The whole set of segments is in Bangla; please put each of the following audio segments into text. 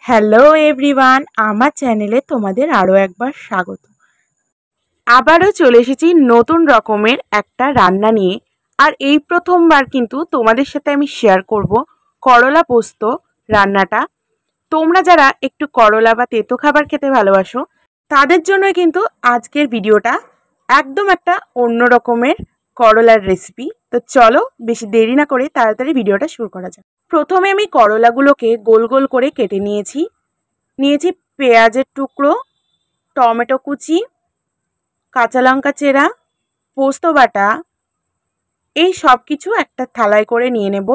হ্যালো এভরিওয়ান, আমার চ্যানেলে তোমাদের আরও একবার স্বাগত। আবারও চলে এসেছি নতুন রকমের একটা রান্না নিয়ে। আর এই প্রথমবার কিন্তু তোমাদের সাথে আমি শেয়ার করব করলা পোস্ত রান্নাটা। তোমরা যারা একটু করলা বা তেতো খাবার খেতে ভালোবাসো তাদের জন্য কিন্তু আজকের ভিডিওটা একদম একটা অন্য রকমের করলার রেসিপি। তো চলো বেশি দেরি না করে তাড়াতাড়ি ভিডিওটা শুরু করা যাক। প্রথমে আমি করলাগুলোকে গোল গোল করে কেটে নিয়েছি পেঁয়াজের টুকরো, টমেটো কুচি, কাঁচা লঙ্কা চেরা, পোস্ত বাটা, এই সব কিছু একটা থালায় করে নিয়ে নেব।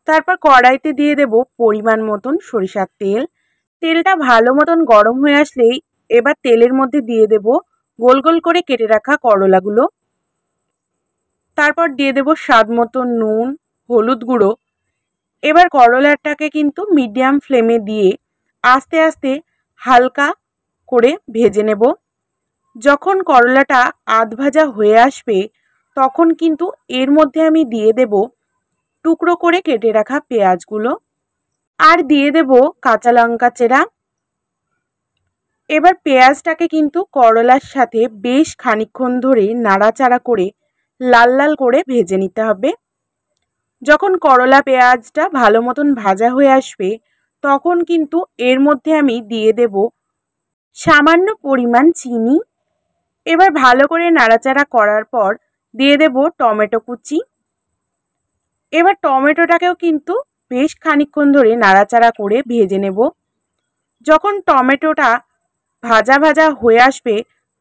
তারপর কড়াইতে দিয়ে দেব পরিমাণ মতন সরিষার তেল। তেলটা ভালো মতন গরম হয়ে আসলেই এবার তেলের মধ্যে দিয়ে দেব গোল গোল করে কেটে রাখা করলাগুলো। তারপর দিয়ে দেব স্বাদ মতো নুন, হলুদ গুঁড়ো। এবার করলাটাকে কিন্তু মিডিয়াম ফ্লেমে দিয়ে আস্তে আস্তে হালকা করে ভেজে নেব। যখন করলাটা আধ ভাজা হয়ে আসবে তখন কিন্তু এর মধ্যে আমি দিয়ে দেব টুকরো করে কেটে রাখা পেঁয়াজগুলো আর দিয়ে দেব কাঁচা লঙ্কা চেরা। এবার পেঁয়াজটাকে কিন্তু করলার সাথে বেশ খানিকক্ষণ ধরে নাড়াচাড়া করে লাল লাল করে ভেজে নিতে হবে। যখন করলা পেঁয়াজটা ভালো মতন ভাজা হয়ে আসবে তখন কিন্তু এর মধ্যে আমি দিয়ে দেব সামান্য পরিমাণ চিনি। এবার ভালো করে নাড়াচাড়া করার পর দিয়ে দেব টমেটো কুচি। এবার টমেটোটাকেও কিন্তু বেশ খানিকক্ষণ ধরে নাড়াচাড়া করে ভেজে নেব। যখন টমেটোটা ভাজা ভাজা হয়ে আসবে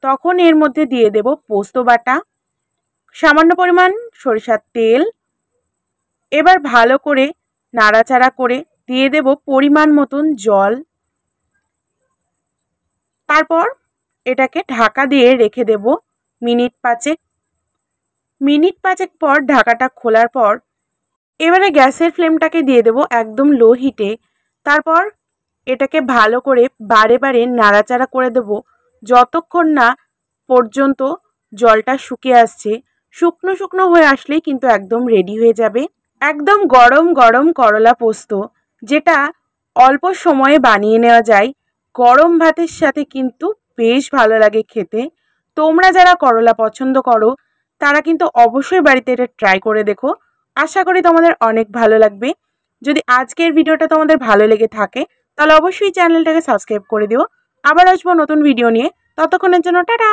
তখন এর মধ্যে দিয়ে দেব পোস্ত বাটা, সামান্য পরিমাণ সরিষার তেল। এবার ভালো করে নাড়াচাড়া করে দিয়ে দেব পরিমাণ মতন জল। তারপর এটাকে ঢাকা দিয়ে রেখে দেব মিনিট পাঁচেক পর ঢাকাটা খোলার পর এবারে গ্যাসের ফ্লেমটাকে দিয়ে দেব একদম লো হিটে। তারপর এটাকে ভালো করে বারে বারে নাড়াচাড়া করে দেব যতক্ষণ না পর্যন্ত জলটা শুকিয়ে আসছে। শুকনো শুকনো হয়ে আসলেই কিন্তু একদম রেডি হয়ে যাবে একদম গরম গরম করলা পোস্ত, যেটা অল্প সময়ে বানিয়ে নেওয়া যায়। গরম ভাতের সাথে কিন্তু বেশ ভালো লাগে খেতে। তোমরা যারা করলা পছন্দ করো তারা কিন্তু অবশ্যই বাড়িতে এটা ট্রাই করে দেখো। আশা করি তোমাদের অনেক ভালো লাগবে। যদি আজকের ভিডিওটা তোমাদের ভালো লেগে থাকে তাহলে অবশ্যই চ্যানেলটাকে সাবস্ক্রাইব করে দিও। আবার আসবো নতুন ভিডিও নিয়ে, ততক্ষণের জন্য টাটা।